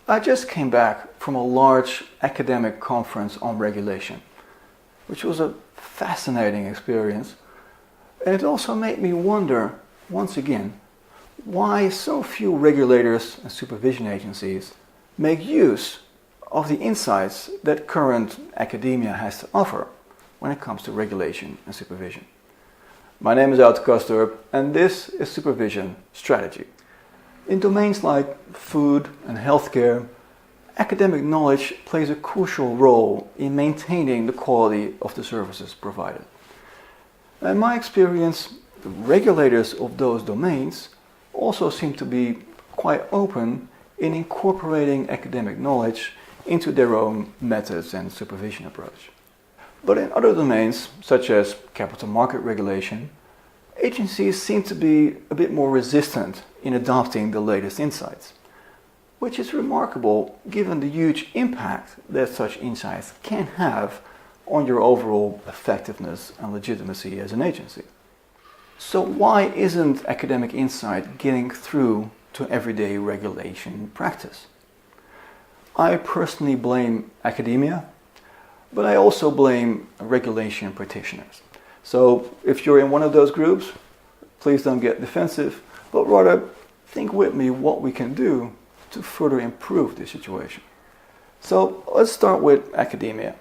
I just came back from a large academic conference on regulation, which was a fascinating experience, and it also made me wonder, once again, why so few regulators and supervision agencies make use of the insights that current academia has to offer when it comes to regulation and supervision. My name is Aut Kastorp, and this is Supervision Strategy. In domains like food and healthcare, academic knowledge plays a crucial role in maintaining the quality of the services provided. In my experience, the regulators of those domains also seem to be quite open in incorporating academic knowledge into their own methods and supervision approach. But in other domains, such as capital market regulation, agencies seem to be a bit more resistant in adopting the latest insights, which is remarkable given the huge impact that such insights can have on your overall effectiveness and legitimacy as an agency. So why isn't academic insight getting through to everyday regulation practice? I personally blame academia, but I also blame regulation practitioners. So if you're in one of those groups, please don't get defensive, but rather think with me what we can do to further improve the situation. So let's start with academia.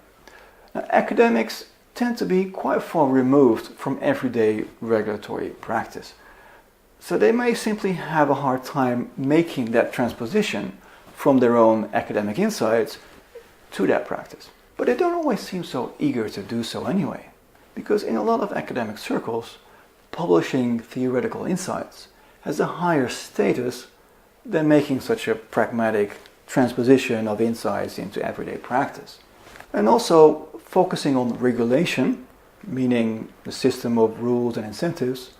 Now, academics tend to be quite far removed from everyday regulatory practice. So they may simply have a hard time making that transposition from their own academic insights to that practice. But they don't always seem so eager to do so anyway, because in a lot of academic circles, publishing theoretical insights has a higher status than making such a pragmatic transposition of insights into everyday practice. And also, focusing on regulation, meaning the system of rules and incentives,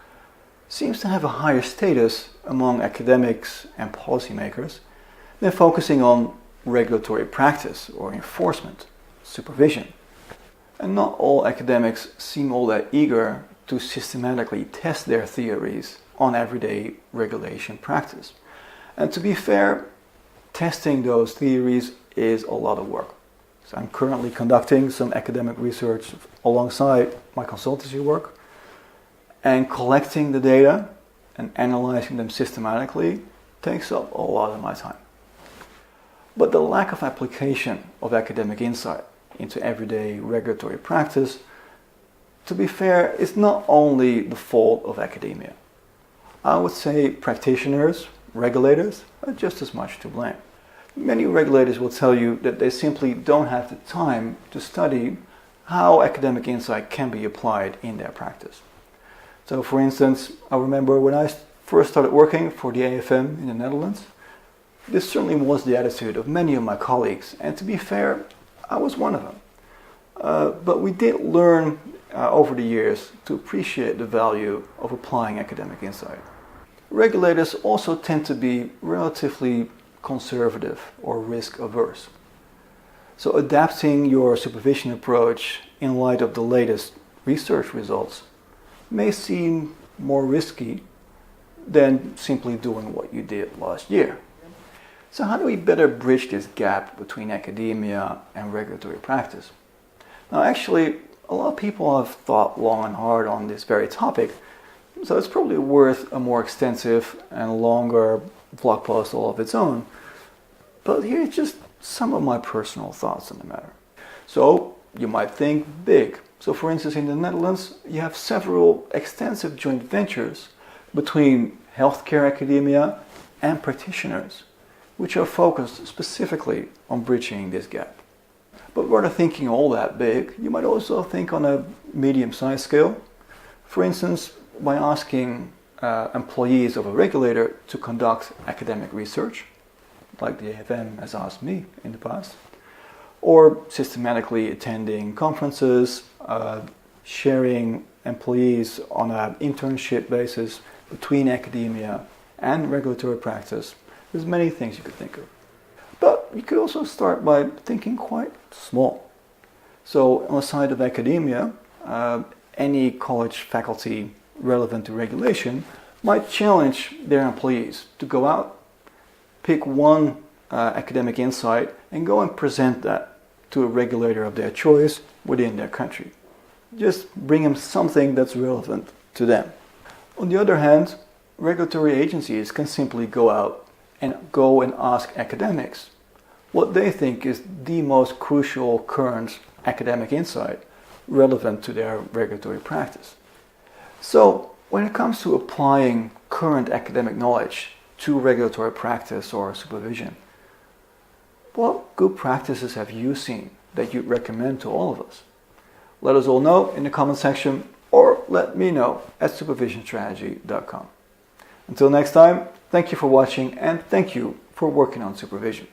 seems to have a higher status among academics and policymakers than focusing on regulatory practice or enforcement, supervision. And not all academics seem all that eager to systematically test their theories on everyday regulation practice. And to be fair, testing those theories is a lot of work. So I'm currently conducting some academic research alongside my consultancy work, and collecting the data and analyzing them systematically takes up a lot of my time. But the lack of application of academic insight into everyday regulatory practice, to be fair, is not only the fault of academia. I would say practitioners, regulators, are just as much to blame. Many regulators will tell you that they simply don't have the time to study how academic insight can be applied in their practice. So for instance, I remember when I first started working for the AFM in the Netherlands, this certainly was the attitude of many of my colleagues, and to be fair, I was one of them. But we did learn over the years to appreciate the value of applying academic insight. Regulators also tend to be relatively conservative or risk averse. So adapting your supervision approach in light of the latest research results may seem more risky than simply doing what you did last year. So how do we better bridge this gap between academia and regulatory practice? Now actually, a lot of people have thought long and hard on this very topic, so it's probably worth a more extensive and longer blog post all of its own. But here's just some of my personal thoughts on the matter. So you might think big. So for instance, in the Netherlands, you have several extensive joint ventures between healthcare academia and practitioners, which are focused specifically on bridging this gap. But rather thinking all that big, you might also think on a medium-sized scale. For instance, by asking employees of a regulator to conduct academic research, like the AFM has asked me in the past, or systematically attending conferences, sharing employees on an internship basis between academia and regulatory practice. There's many things you could think of. But you could also start by thinking quite small. So on the side of academia, any college faculty relevant to regulation might challenge their employees to go out, pick one academic insight and go and present that to a regulator of their choice within their country. Just bring them something that's relevant to them. On the other hand, regulatory agencies can simply go out and ask academics what they think is the most crucial current academic insight relevant to their regulatory practice. So, when it comes to applying current academic knowledge to regulatory practice or supervision, what good practices have you seen that you'd recommend to all of us? Let us all know in the comment section, or let me know at supervisionstrategy.com. Until next time, thank you for watching and thank you for working on supervision.